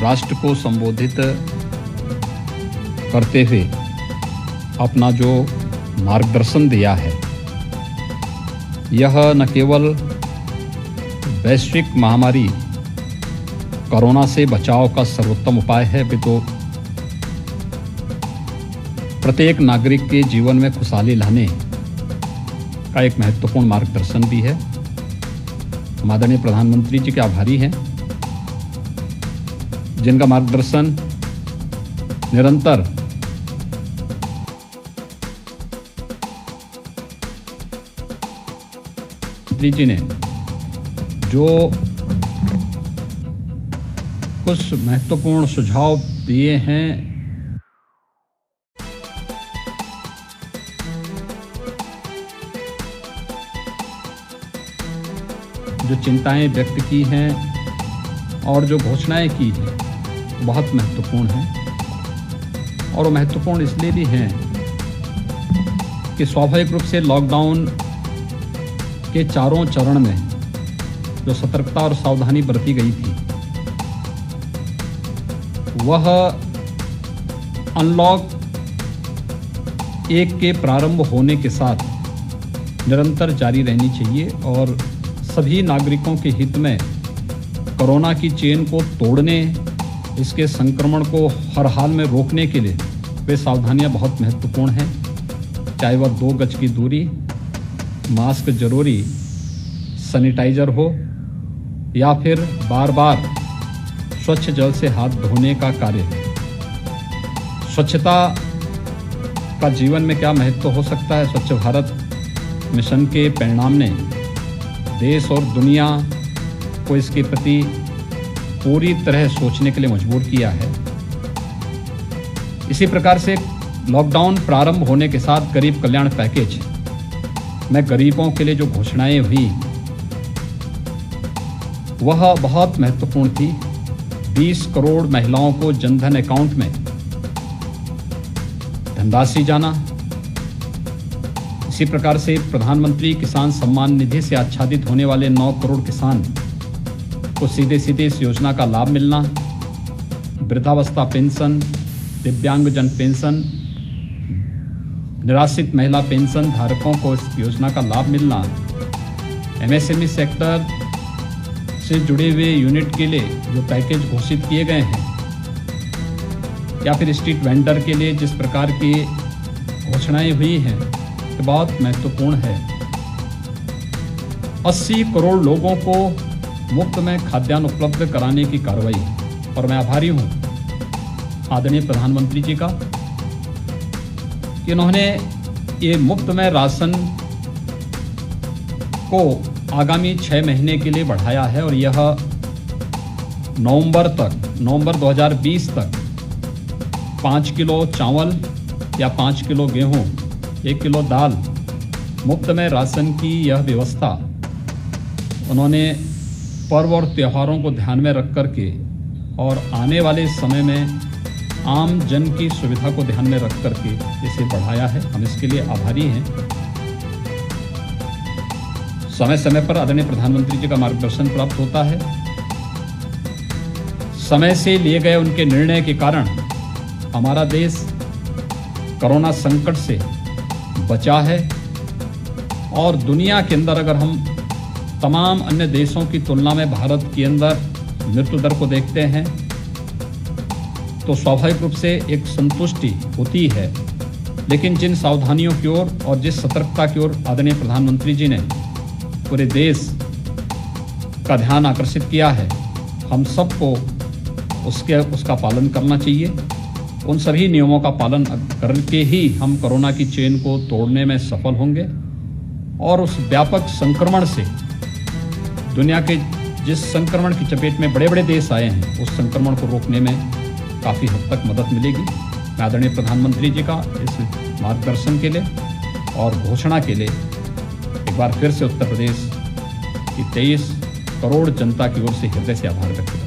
राष्ट्र को संबोधित करते हुए अपना जो मार्गदर्शन दिया है, यह न केवल वैश्विक महामारी कोरोना से बचाव का सर्वोत्तम उपाय है, अपितु प्रत्येक नागरिक के जीवन में खुशहाली लाने का एक महत्वपूर्ण मार्गदर्शन भी है। हम आदरणीय प्रधानमंत्री जी के आभारी हैं, जिनका मार्गदर्शन निरंतर जी ने जो कुछ महत्वपूर्ण सुझाव दिए हैं, जो चिंताएं व्यक्त की हैं और जो घोषणाएं की हैं, बहुत महत्वपूर्ण हैं। और वो महत्वपूर्ण इसलिए भी हैं कि स्वाभाविक रूप से लॉकडाउन के चारों चरण में जो सतर्कता और सावधानी बरती गई थी, वह अनलॉक 1 के प्रारंभ होने के साथ निरंतर जारी रहनी चाहिए और सभी नागरिकों के हित में कोरोना की चेन को तोड़ने, इसके संक्रमण को हर हाल में रोकने के लिए वे सावधानियां बहुत महत्वपूर्ण हैं। चाहे वह 2 गज की दूरी, मास्क जरूरी, सैनिटाइजर हो या फिर बार बार स्वच्छ जल से हाथ धोने का कार्य। स्वच्छता का जीवन में क्या महत्व हो सकता है? स्वच्छ भारत मिशन के परिणाम ने देश और दुनिया को इसके प्रति पूरी तरह सोचने के लिए मजबूर किया है। इसी प्रकार से लॉकडाउन प्रारंभ होने के साथ गरीब कल्याण पैकेज में गरीबों के लिए जो घोषणाएं हुई, वह बहुत महत्वपूर्ण थी। 20 करोड़ महिलाओं को जनधन अकाउंट में धनराशि जाना। इसी प्रकार से प्रधानमंत्री किसान सम्मान निधि से आच्छादित होने वाले 9 करोड़ किसान को सीधे सीधे इस योजना का लाभ मिलना। वृद्धावस्था पेंशन, दिव्यांगजन पेंशन, निराश्रित महिला पेंशन धारकों को इस योजना का लाभ मिलना। एमएसएमई सेक्टर से जुड़े हुए यूनिट के लिए जो पैकेज घोषित किए गए हैं, या फिर स्ट्रीट वेंडर के लिए जिस प्रकार की घोषणाएं हुई हैं, तो बहुत महत्वपूर्ण है। 80 करोड़ लोगों को मुफ्त में खाद्यान्न उपलब्ध कराने की कार्रवाई। और मैं आभारी हूं आदरणीय प्रधानमंत्री जी का कि उन्होंने ये मुफ्त में राशन को आगामी 6 महीने के लिए बढ़ाया है और यह नवंबर 2020 तक 5 किलो चावल या 5 किलो गेहूं, 1 किलो दाल मुफ्त में राशन की यह व्यवस्था उन्होंने पर्व और त्योहारों को ध्यान में रख कर के और आने वाले समय में आम जन की सुविधा को ध्यान में रख कर के इसे बढ़ाया है। हम इसके लिए आभारी हैं। समय समय पर आदरणीय प्रधानमंत्री जी का मार्गदर्शन प्राप्त होता है। समय से लिए गए उनके निर्णय के कारण हमारा देश कोरोना संकट से बचा है और दुनिया के अंदर अगर हम तमाम अन्य देशों की तुलना में भारत के अंदर मृत्यु दर को देखते हैं तो स्वाभाविक रूप से एक संतुष्टि होती है। लेकिन जिन सावधानियों की ओर और जिस सतर्कता की ओर आदरणीय प्रधानमंत्री जी ने पूरे देश का ध्यान आकर्षित किया है, हम सबको उसका पालन करना चाहिए। उन सभी नियमों का पालन करके ही हम कोरोना की चेन को तोड़ने में सफल होंगे और उस व्यापक संक्रमण से दुनिया के जिस संक्रमण की चपेट में बड़े बड़े देश आए हैं, उस संक्रमण को रोकने में काफ़ी हद तक मदद मिलेगी। मैं आदरणीय प्रधानमंत्री जी का इस मार्गदर्शन के लिए और घोषणा के लिए एक बार फिर से उत्तर प्रदेश की 23 करोड़ जनता की ओर से हृदय से आभार व्यक्त करता हूं।